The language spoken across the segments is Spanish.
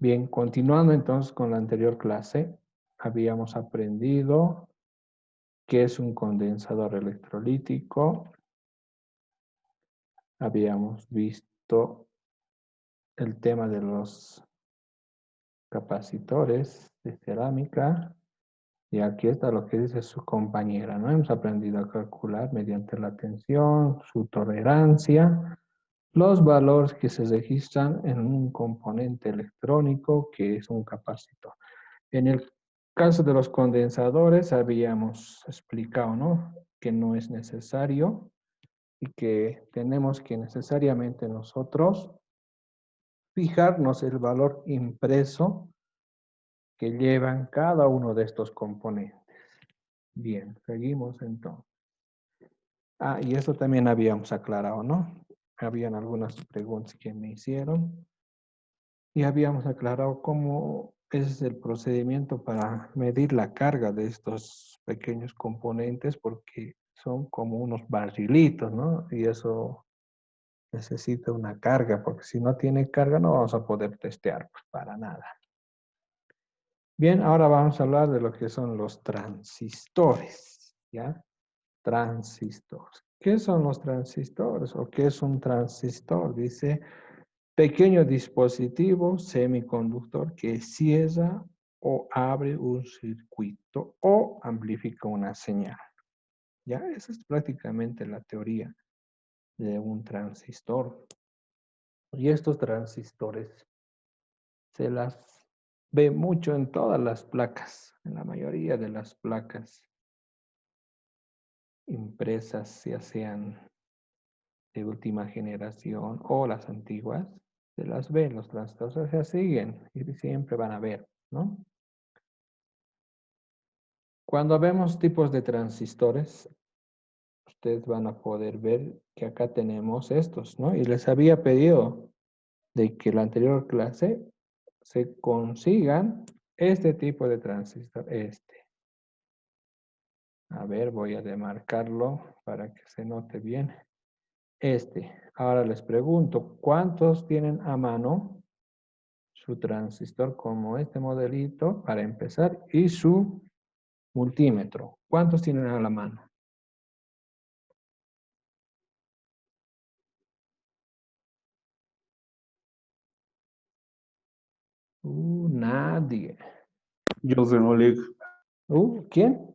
Bien, continuando entonces con la anterior clase, habíamos aprendido qué es un condensador electrolítico, habíamos visto el tema de los capacitores de cerámica, y aquí está lo que dice su compañera, ¿no? Hemos aprendido a calcular mediante la tensión, su tolerancia, los valores que se registran en un componente electrónico que es un capacitor. En el caso de los condensadores habíamos explicado, ¿no? Que no es necesario y que tenemos que necesariamente nosotros fijarnos el valor impreso que llevan cada uno de estos componentes. Bien, seguimos entonces. Y eso también habíamos aclarado, ¿no? Habían algunas preguntas que me hicieron y habíamos aclarado cómo es el procedimiento para medir la carga de estos pequeños componentes porque son como unos barrilitos, ¿no? Y eso necesita una carga porque si no tiene carga no vamos a poder testear pues, para nada. Bien, ahora vamos a hablar de lo que son los transistores, ¿ya? Transistores. ¿Qué son los transistores o qué es un transistor? Dice, pequeño dispositivo semiconductor que cierra o abre un circuito o amplifica una señal. ¿Ya? Esa es prácticamente la teoría de un transistor. Y estos transistores se las ve mucho en todas las placas, en la mayoría de las placas impresas, ya sean de última generación o las antiguas, se las ven, los transistores, o sea, siguen y siempre van a ver, ¿no? Cuando vemos tipos de transistores, ustedes van a poder ver que acá tenemos estos, ¿no? Y les había pedido de que la anterior clase se consigan este tipo de transistor, este. A ver, voy a demarcarlo para que se note bien. Este. Ahora les pregunto, ¿cuántos tienen a mano su transistor como este modelito para empezar y su multímetro? ¿Cuántos tienen a la mano? Nadie. Yo tengo Oleg. ¿Quién?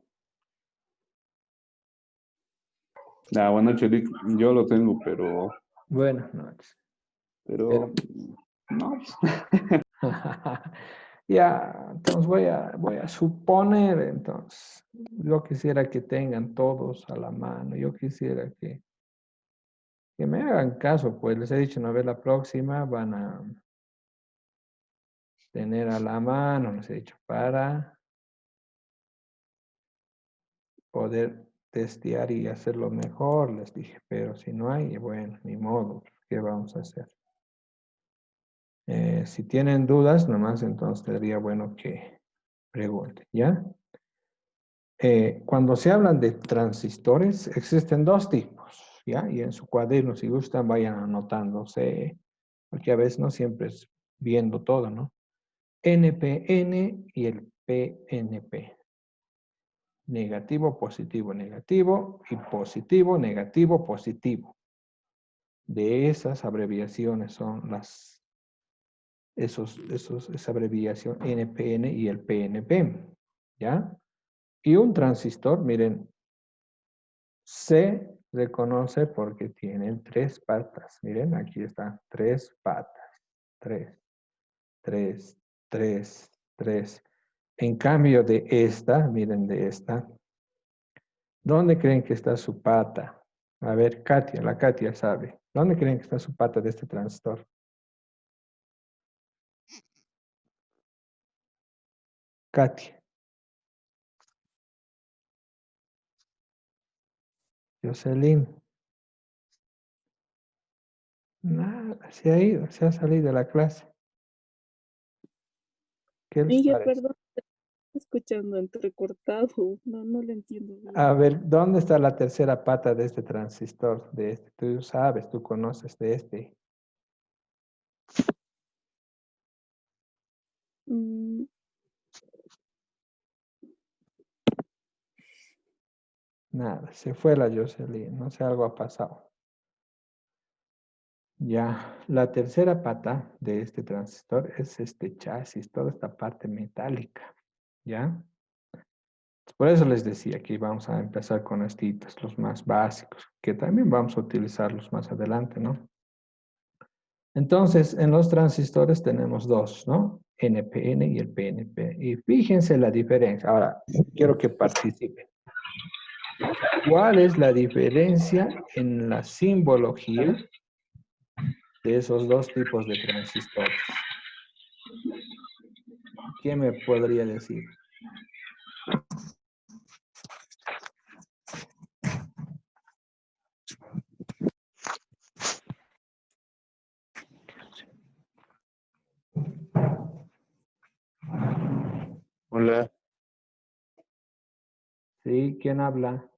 Buenas noches, Lick. Yo lo tengo, pero Buenas noches. pero Pero, no. ya, entonces voy a suponer, entonces, yo quisiera que tengan todos a la mano, yo quisiera que me hagan caso, pues les he dicho, una vez la próxima van a tener a la mano, les he dicho, para poder testear y hacerlo mejor, les dije, pero si no hay, bueno, ni modo, ¿qué vamos a hacer? Si tienen dudas, nomás entonces sería bueno que pregunten, ¿ya? Cuando se hablan de transistores, existen dos tipos, ¿ya? Y en su cuaderno, si gustan, vayan anotándose, porque a veces no siempre es viendo todo, ¿no? NPN y el PNP. Negativo, positivo, negativo y positivo, negativo, positivo. De esas abreviaciones son esa abreviación NPN y el PNP, ¿ya? Y un transistor, miren, se reconoce porque tienen tres patas. Miren, aquí están tres patas. Tres, tres, tres, tres. En cambio de esta, miren de esta, ¿dónde creen que está su pata? A ver, Katia, la Katia sabe. ¿Dónde creen que está su pata de este transistor? Katia, Jocelyn. Nada, se ha ido, se ha salido de la clase. ¿Qué les Miguel, parece? perdón, escuchando entrecortado, no le entiendo A bien. ver, ¿dónde está la tercera pata de este transistor? De este, tú sabes, tú conoces de este. Mm, Nada, se fue la Jocelyn, no sé, algo ha pasado. Ya, la tercera pata de este transistor es este chasis, toda esta parte metálica, ¿ya? Por eso les decía que vamos a empezar con estos, los más básicos, que también vamos a utilizarlos más adelante, ¿no? Entonces, en los transistores tenemos dos, ¿no? NPN y el PNP. Y fíjense la diferencia. Ahora, quiero que participen. ¿Cuál es la diferencia en la simbología de esos dos tipos de transistores? ¿Quién me podría decir? Hola. ¿Sí? ¿Quién habla?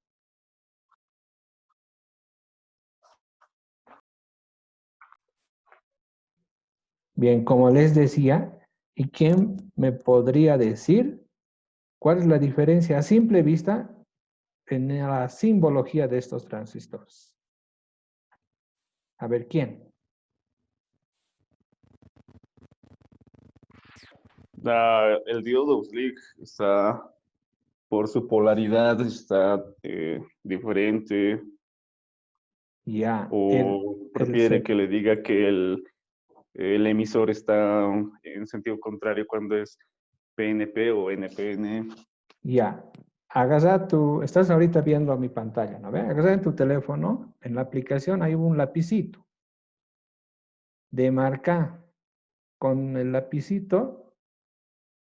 Bien, como les decía, ¿y quién me podría decir cuál es la diferencia a simple vista en la simbología de estos transistores? A ver, ¿quién? El diodo Slick está, por su polaridad, está diferente. Ya, O prefiere que le diga que el emisor está en sentido contrario cuando es PNP o NPN. ya. Estás ahorita viendo mi pantalla, ¿no ve? Agarra en tu teléfono, en la aplicación hay un lapicito de marca con el lapicito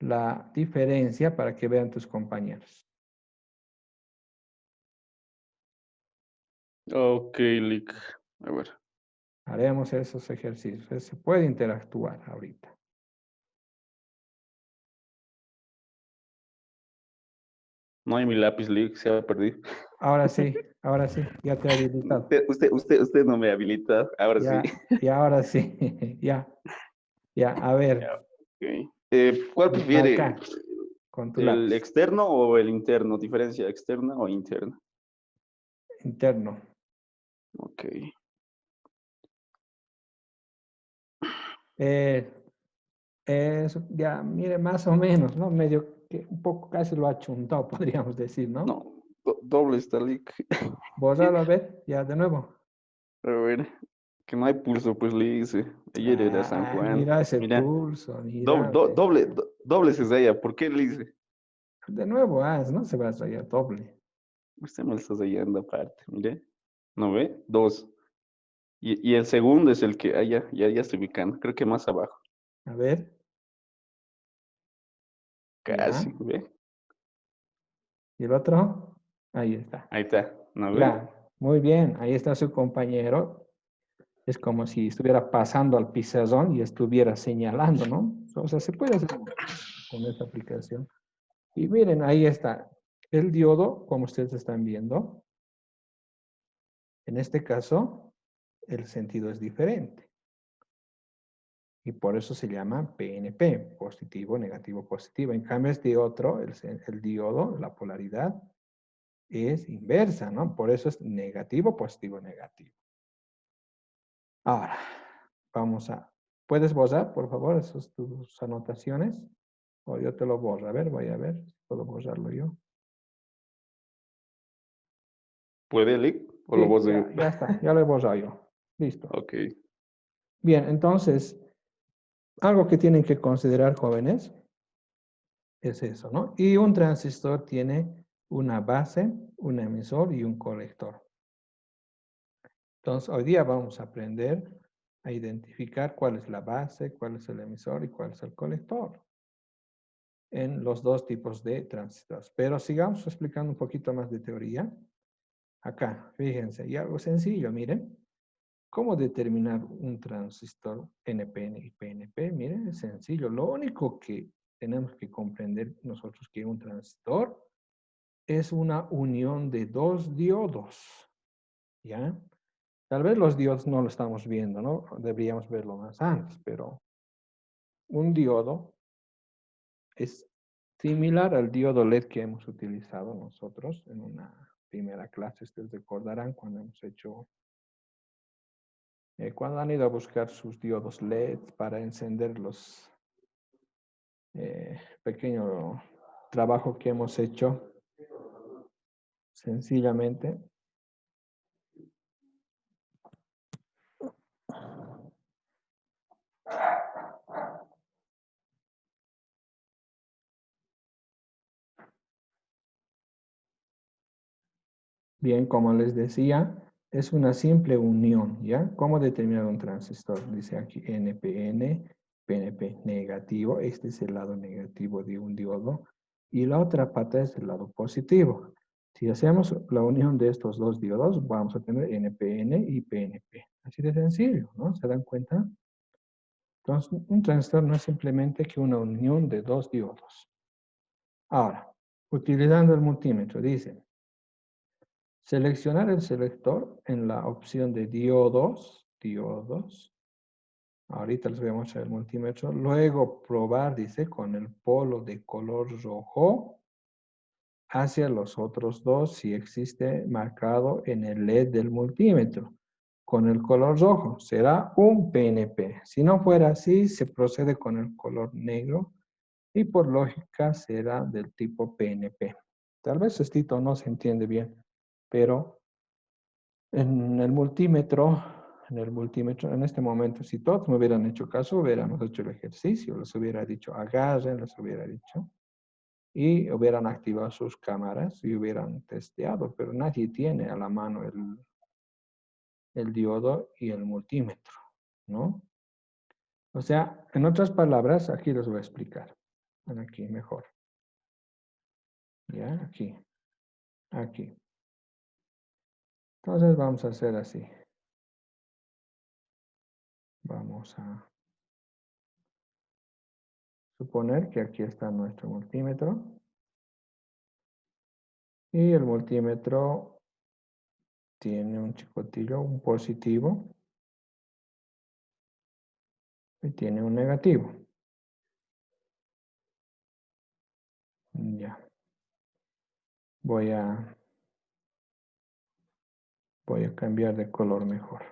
la diferencia para que vean tus compañeros. Ok, Lick. A ver. Haremos esos ejercicios. Se puede interactuar ahorita. No hay mi lápiz, Lick, se ha perdido. Ahora sí, ya te he habilitado. Usted no me habilita, ahora sí. Ya, y ahora sí, ya, a ver, Ya, ok. ¿Cuál prefiere? marca con tu ¿El lápiz externo o el interno? ¿Diferencia externa o interna? interno. Ok. Eh, ya, mire, más o menos, ¿no? Medio que un poco casi lo ha chuntado, podríamos decir, ¿no? No, doble está Lick. Bórralo, a ver, ya de nuevo. A ver, que no hay pulso, pues le dice. Ayer era San Ah, Juan. mira ese Mira, pulso, mira. doble es ella. ¿Por qué le dice? De nuevo, no se va a rayar doble. Usted me lo está sellando aparte, mire. ¿No ve? Dos. Y el segundo es el que, ya estoy ubicando. Creo que más abajo. A ver, ya. Casi, ¿ve? ¿Y el otro? Ahí está. Ahí está, ¿no ve? Ya, muy bien, ahí está su compañero. Es como si estuviera pasando al pizarrón y estuviera señalando, ¿no? O sea, se puede hacer con esta aplicación. Y miren, ahí está el diodo, como ustedes están viendo. En este caso, el sentido es diferente. Y por eso se llama PNP, positivo, negativo, positivo. En cambio, este otro, el diodo, la polaridad, es inversa, ¿no? Por eso es negativo, positivo, negativo. Ahora, ¿puedes borrar, por favor, esas tus anotaciones? O yo te lo borro. A ver, voy a ver si puedo borrarlo yo. ¿Puede, Lick? ¿O lo Sí, vos yo? ya está, ya lo he borrado yo. Listo. Ok. Bien, entonces, algo que tienen que considerar, jóvenes, es eso, ¿no? Y un transistor tiene una base, un emisor y un colector. Entonces, hoy día vamos a aprender a identificar cuál es la base, cuál es el emisor y cuál es el colector en los dos tipos de transistores. Pero sigamos explicando un poquito más de teoría. Acá, fíjense, y algo sencillo, miren. ¿Cómo determinar un transistor NPN y PNP? Miren, es sencillo. Lo único que tenemos que comprender nosotros que un transistor es una unión de dos diodos, ¿ya? Tal vez los diodos no lo estamos viendo, ¿no? Deberíamos verlo más antes, pero un diodo Es similar al diodo LED que hemos utilizado nosotros en una primera clase. Ustedes recordarán cuando hemos hecho, cuando han ido a buscar sus diodos LED para encender los pequeño trabajo que hemos hecho sencillamente. Bien, como les decía, es una simple unión, ¿ya? ¿Cómo determinar un transistor? Dice aquí NPN, PNP negativo. Este es el lado negativo de un diodo. Y la otra pata es el lado positivo. Si hacemos la unión de estos dos diodos, vamos a tener NPN y PNP. Así de sencillo, ¿no? ¿Se dan cuenta? Entonces, un transistor no es simplemente que una unión de dos diodos. Ahora, utilizando el multímetro, dice, seleccionar el selector en la opción de diodos. Ahorita les voy a mostrar el multímetro. Luego probar, dice, con el polo de color rojo hacia los otros dos si existe marcado en el LED del multímetro. Con el color rojo será un PNP. Si no fuera así, se procede con el color negro y por lógica será del tipo PNP. Tal vez esto no se entiende bien, pero en el multímetro, en este momento, si todos me hubieran hecho caso, hubiéramos hecho el ejercicio, les hubiera dicho agarren, les hubiera dicho, y hubieran activado sus cámaras y hubieran testeado, pero nadie tiene a la mano el diodo y el multímetro, ¿no? O sea, en otras palabras, aquí les voy a explicar. Ven aquí, mejor. ¿Ya? Aquí. Entonces vamos a hacer así. Vamos a suponer que aquí está nuestro multímetro. Y el multímetro tiene un chicotillo, un positivo. Y tiene un negativo. Ya. Voy a cambiar de color mejor.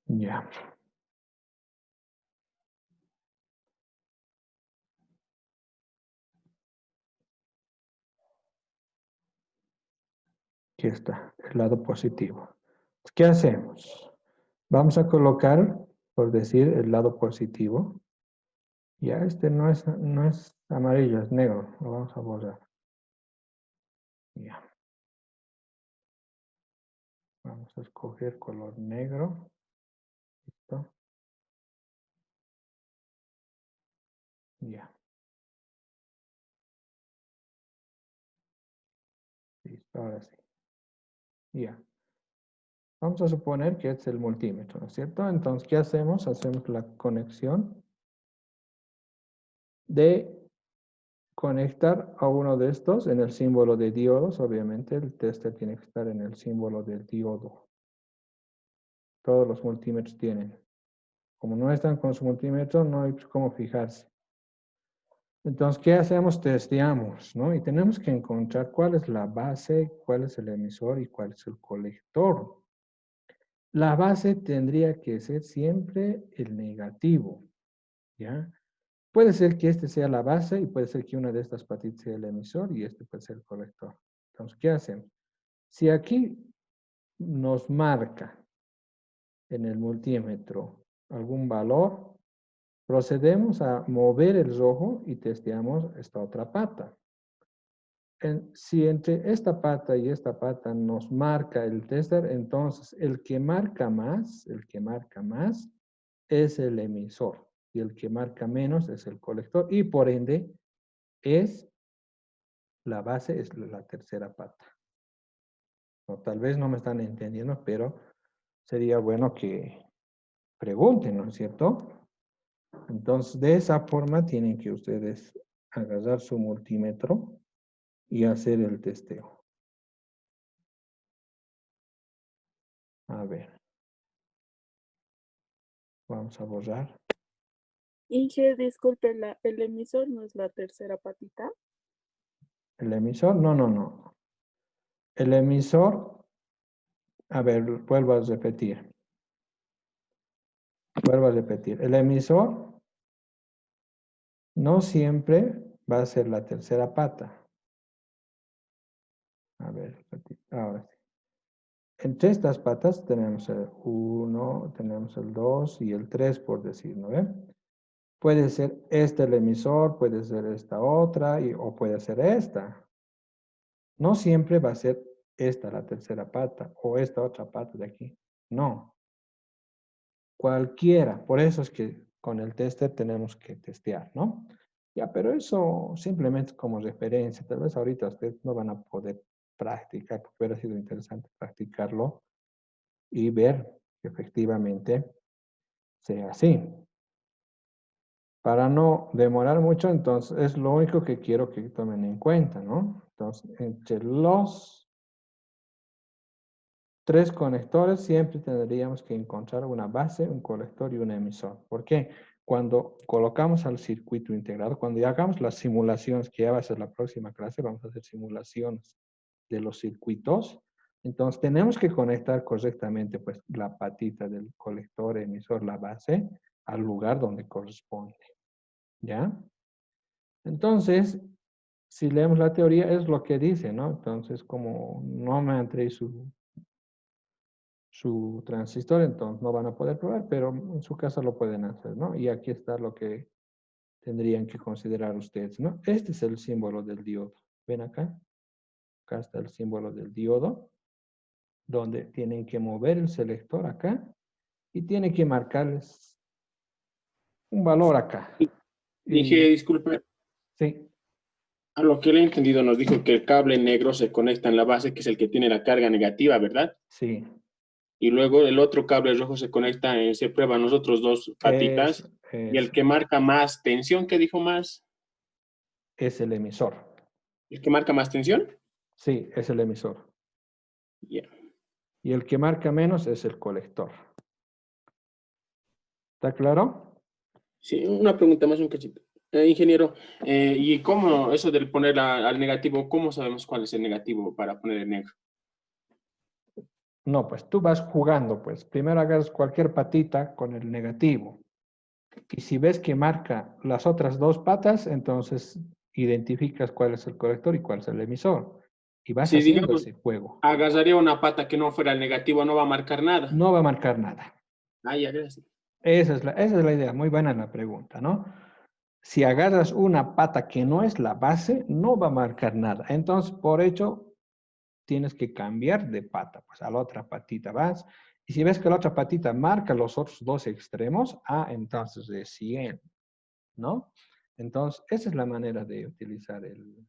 Ya. Aquí está, el lado positivo. ¿Qué hacemos? Vamos a colocar, por decir, el lado positivo. Ya este no es amarillo, es negro. Lo vamos a borrar. Ya. Vamos a escoger color negro. ¿Listo? Ya. Listo, ahora sí. Ya. Vamos a suponer que este es el multímetro, ¿no es cierto? Entonces, ¿qué hacemos? Hacemos la conexión de conectar a uno de estos en el símbolo de diodos. Obviamente, el tester tiene que estar en el símbolo del diodo. Todos los multímetros tienen. Como no están con su multímetro, no hay cómo fijarse. Entonces, ¿qué hacemos? Testeamos, ¿no? Y tenemos que encontrar cuál es la base, cuál es el emisor y cuál es el colector. La base tendría que ser siempre el negativo, ¿ya? Puede ser que este sea la base y puede ser que una de estas patitas sea el emisor y este puede ser el colector. Entonces, ¿qué hacemos? Si aquí nos marca en el multímetro algún valor, procedemos a mover el rojo y testeamos esta otra pata. Si entre esta pata y esta pata nos marca el tester, entonces el que marca más es el emisor y el que marca menos es el colector y por ende es la base, es la tercera pata. O tal vez no me están entendiendo, pero sería bueno que pregunten, ¿no es cierto? Entonces, de esa forma tienen que ustedes agarrar su multímetro y hacer el testeo. A ver. Vamos a borrar. Inge, disculpe, el emisor no es la tercera patita. ¿El emisor? No, no, no. El emisor, a ver, vuelvo a repetir. Vuelvo a repetir. El emisor no siempre va a ser la tercera pata. A ver, ahora sí. Entre estas patas tenemos el 1, tenemos el 2 y el 3, por decir, ¿no ven? Puede ser este el emisor, puede ser esta otra, o puede ser esta. No siempre va a ser esta la tercera pata o esta otra pata de aquí. No. Cualquiera. Por eso es que con el tester tenemos que testear, ¿no? Ya, pero eso simplemente como referencia. Tal vez ahorita ustedes no van a poder practicar, porque hubiera sido interesante practicarlo y ver que efectivamente sea así. Para no demorar mucho, entonces es lo único que quiero que tomen en cuenta, ¿no? Entonces, entre los tres conectores siempre tendríamos que encontrar una base, un colector y un emisor. ¿Por qué? Cuando colocamos al circuito integrado, cuando ya hagamos las simulaciones, que ya va a ser la próxima clase, vamos a hacer simulaciones de los circuitos. Entonces tenemos que conectar correctamente pues la patita del colector, emisor, la base, al lugar donde corresponde. ¿Ya? Entonces, si leemos la teoría, es lo que dice, ¿no? Entonces, como no me han traído su transistor, entonces no van a poder probar, pero en su casa lo pueden hacer, ¿no? Y aquí está lo que tendrían que considerar ustedes, ¿no? Este es el símbolo del diodo. ¿Ven acá? Acá está el símbolo del diodo, donde tienen que mover el selector acá y tienen que marcarles un valor acá. Dije, Y, disculpe, sí, a lo que le he entendido nos dijo que el cable negro se conecta en la base, que es el que tiene la carga negativa, ¿verdad? sí. Y luego el otro cable rojo se conecta, se prueban los otros dos patitas, y el que marca más tensión, ¿qué dijo más? Es el emisor. ¿El que marca más tensión? Sí, es el emisor. Ya. Y el que marca menos es el colector. ¿Está claro? Sí, una pregunta más, un cachito. Ingeniero, ¿y cómo eso del poner al negativo, cómo sabemos cuál es el negativo para poner el negro? No, pues tú vas jugando, pues. Primero hagas cualquier patita con el negativo. Y si ves que marca las otras dos patas, entonces identificas cuál es el colector y cuál es el emisor. Y vas Si haciendo digamos, ese juego. agarraría una pata que no fuera el negativo, no va a marcar nada. No va a marcar nada. Ah, ya, gracias. Esa es la idea. Muy buena la pregunta, ¿no? Si agarras una pata que no es la base, no va a marcar nada. Entonces, por hecho, tienes que cambiar de pata, pues a la otra patita vas. Y si ves que la otra patita marca los otros dos extremos, entonces recién, ¿no? Entonces, esa es la manera de utilizar el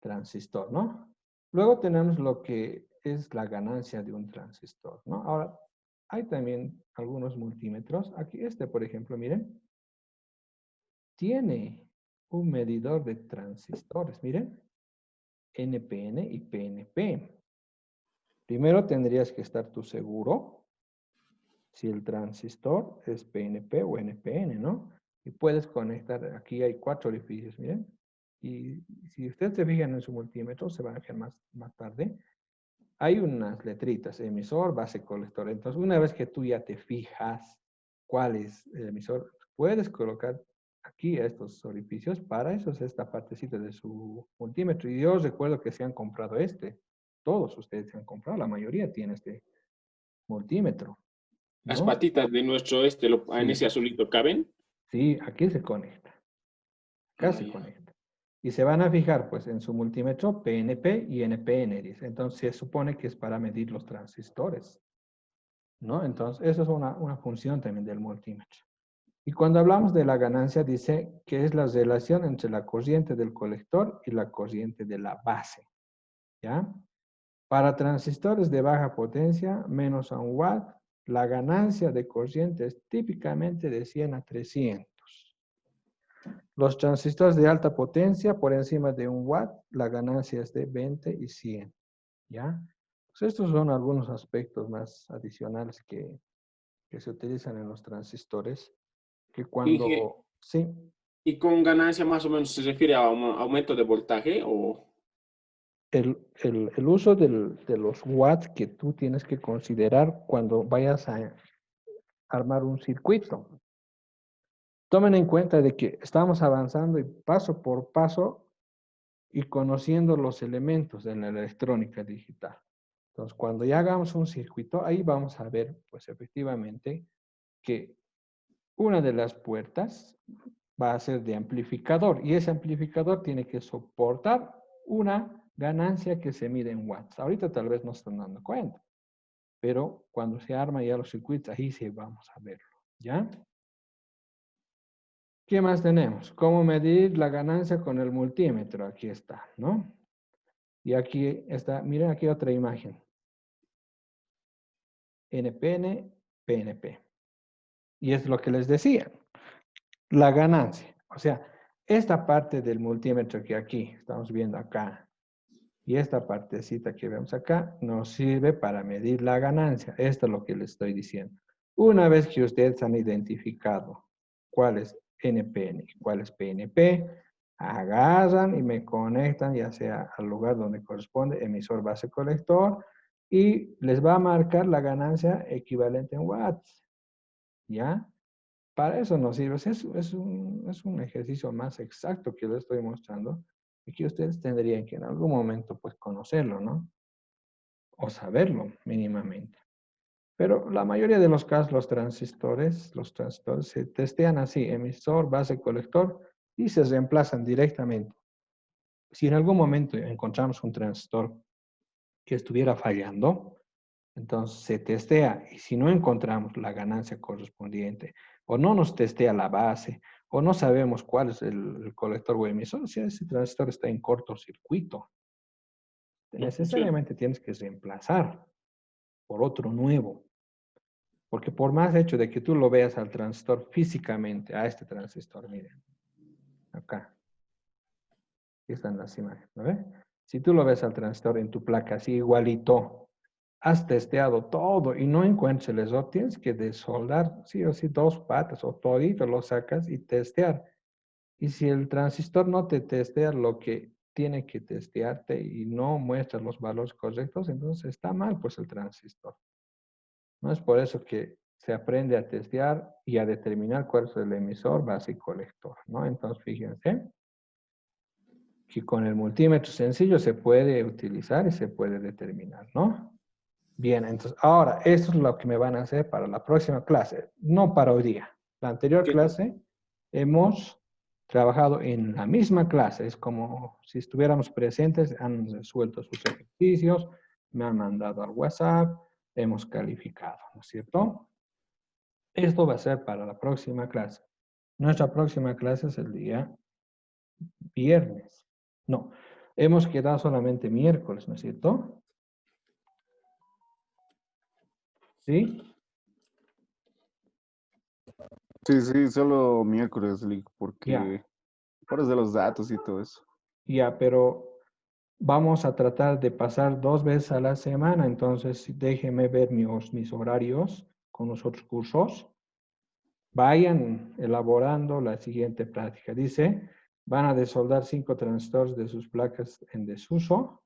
transistor, ¿no? Luego tenemos lo que es la ganancia de un transistor, ¿no? Ahora, hay también algunos multímetros. Aquí por ejemplo, miren, tiene un medidor de transistores, miren, NPN y PNP. Primero tendrías que estar tú seguro si el transistor es PNP o NPN, ¿no? Y puedes conectar, aquí hay 4 orificios, miren. Y si ustedes se fijan en su multímetro, se van a fijar más tarde, hay unas letritas, emisor, base, colector. Entonces, una vez que tú ya te fijas cuál es el emisor, puedes colocar aquí estos orificios. Para eso es esta partecita de su multímetro. Y yo os recuerdo que se han comprado todos ustedes se han comprado, la mayoría tiene este multímetro, Las ¿no? patitas de nuestro en Sí, ese azulito caben. sí, aquí se conecta, acá Ah, se ya. conecta. Y se van a fijar, pues, en su multímetro PNP y NPN, dice. Entonces, se supone que es para medir los transistores, ¿no? Entonces, eso es una función también del multímetro. Y cuando hablamos de la ganancia, dice que es la relación entre la corriente del colector y la corriente de la base, ¿ya? Para transistores de baja potencia, menos a 1 watt, la ganancia de corriente es típicamente de 100 a 300. Los transistores de alta potencia, por encima de 1 watt, la ganancia es de 20 y 100, ¿ya? Pues estos son algunos aspectos más adicionales que se utilizan en los transistores, que Inge- cuando, sí, ¿Y con ganancia más o menos se refiere a un aumento de voltaje o...? el uso de los watts que tú tienes que considerar cuando vayas a armar un circuito. Tomen en cuenta de que estamos avanzando y paso por paso y conociendo los elementos de la electrónica digital. Entonces, cuando ya hagamos un circuito, ahí vamos a ver, pues efectivamente, que una de las puertas va a ser de amplificador y ese amplificador tiene que soportar una ganancia que se mide en watts. Ahorita tal vez no se están dando cuenta, pero cuando se arma ya los circuitos, ahí sí vamos a verlo, ¿ya? ¿Qué más tenemos? ¿Cómo medir la ganancia con el multímetro? Aquí está, ¿no? Y aquí está, miren aquí otra imagen. NPN, PNP. Y es lo que les decía, la ganancia. O sea, esta parte del multímetro que aquí estamos viendo acá y esta partecita que vemos acá nos sirve para medir la ganancia. Esto es lo que les estoy diciendo. Una vez que ustedes han identificado cuál es NPN y cuál es PNP, agarran y me conectan ya sea al lugar donde corresponde, emisor, base, colector, y les va a marcar la ganancia equivalente en watts. ¿Ya? Para eso nos sirve. Es un ejercicio más exacto que les estoy mostrando y que ustedes tendrían que en algún momento pues conocerlo, ¿no? O saberlo mínimamente. Pero la mayoría de los casos los transistores se testean así, emisor, base, colector, y se reemplazan directamente. Si en algún momento encontramos un transistor que estuviera fallando, entonces se testea y si no encontramos la ganancia correspondiente o no nos testea la base o no sabemos cuál es el colector o emisor, si ese transistor está en cortocircuito, Sí. necesariamente tienes que reemplazar por otro nuevo. Porque por más hecho de que tú lo veas al transistor físicamente, a este transistor, miren, acá, aquí están las imágenes, ¿no ve? Si tú lo ves al transistor en tu placa así igualito, has testeado todo y no encuentras el error, tienes que desoldar sí o sí dos patas o todito lo sacas y testear. Y si el transistor no te testea lo que tiene que testearte y no muestra los valores correctos, entonces está mal pues el transistor. No es por eso que se aprende a testear y a determinar cuál es el emisor, base y colector, ¿no? Entonces fíjense que con el multímetro sencillo se puede utilizar y se puede determinar, ¿no? Bien, entonces ahora esto es lo que me van a hacer para la próxima clase, no para hoy día. La anterior ¿Qué? clase hemos trabajado en la misma clase, es como si estuviéramos presentes, han resuelto sus ejercicios, me han mandado al WhatsApp, hemos calificado, ¿no es cierto? Esto va a ser para la próxima clase. Nuestra próxima clase es el día viernes. No, hemos quedado solamente miércoles, ¿no es cierto? ¿Sí? Sí, sí, solo miércoles, Lick, Ya. porque horas de los datos y todo eso. Ya, pero vamos a tratar de pasar 2 veces a la semana, entonces déjenme ver mis horarios con los otros cursos. Vayan elaborando la siguiente práctica. Dice, van a desoldar 5 transistores de sus placas en desuso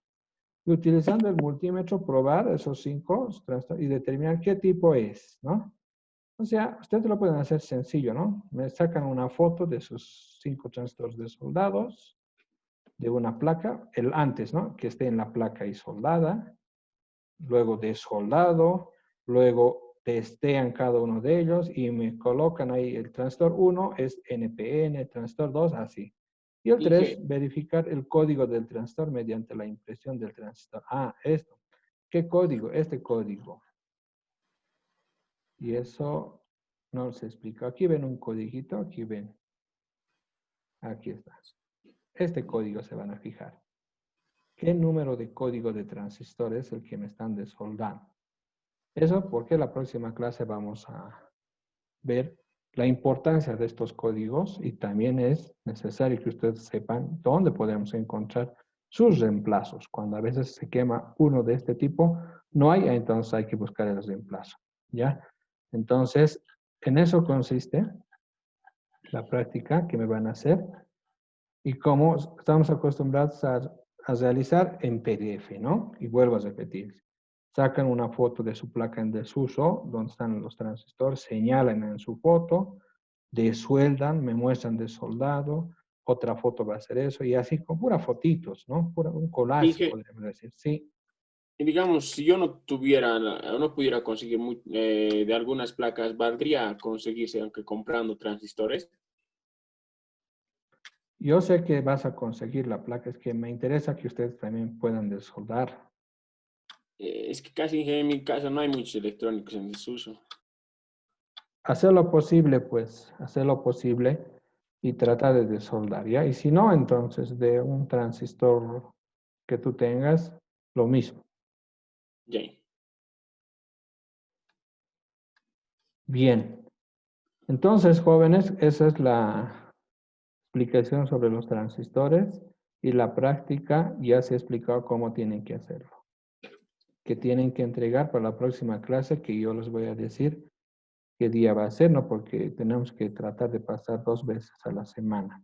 y utilizando el multímetro probar esos 5 transistores y determinar qué tipo es, ¿no? O sea, ustedes lo pueden hacer sencillo, ¿no? Me sacan una foto de sus 5 transistores desoldados de una placa, el antes, ¿no? Que esté en la placa y soldada, luego desoldado, luego testean cada uno de ellos y me colocan ahí el transistor 1 es NPN, transistor 2, así. Y el 3, Inge, verificar el código del transistor mediante la impresión del transistor. Ah, esto. ¿Qué código? Este código. Y eso no se explica. Aquí ven un codiguito, aquí ven. Aquí está. Este código se van a fijar. ¿Qué número de código de transistor es el que me están desoldando? Eso porque la próxima clase vamos a ver la importancia de estos códigos y también es necesario que ustedes sepan dónde podemos encontrar sus reemplazos. Cuando a veces se quema uno de este tipo, no hay, entonces hay que buscar el reemplazo, ¿ya? Entonces, en eso consiste la práctica que me van a hacer y cómo estamos acostumbrados a realizar en PDF, ¿no? Y vuelvo a repetir. Sacan una foto de su placa en desuso, donde están los transistores, señalan en su foto, desueldan, me muestran de soldado, otra foto va a ser eso, y así con puras fotitos, ¿no? Un collage, Inge- podríamos decir, sí. Y digamos, si yo no tuviera, no pudiera conseguir de algunas placas, ¿valdría conseguirse aunque comprando transistores? Yo sé que vas a conseguir la placa, es que me interesa que ustedes también puedan desoldar. Es que casi en mi casa no hay muchos electrónicos en desuso. Hacer lo posible, pues, hacer lo posible y trata de desoldar, ¿ya? Y si no, entonces de un transistor que tú tengas, lo mismo. Ya. Bien. Entonces, jóvenes, esa es la explicación sobre los transistores y la práctica ya se ha explicado cómo tienen que hacerlo. Que tienen que entregar para la próxima clase, que yo les voy a decir qué día va a ser, ¿no? Porque tenemos que tratar de pasar 2 veces a la semana.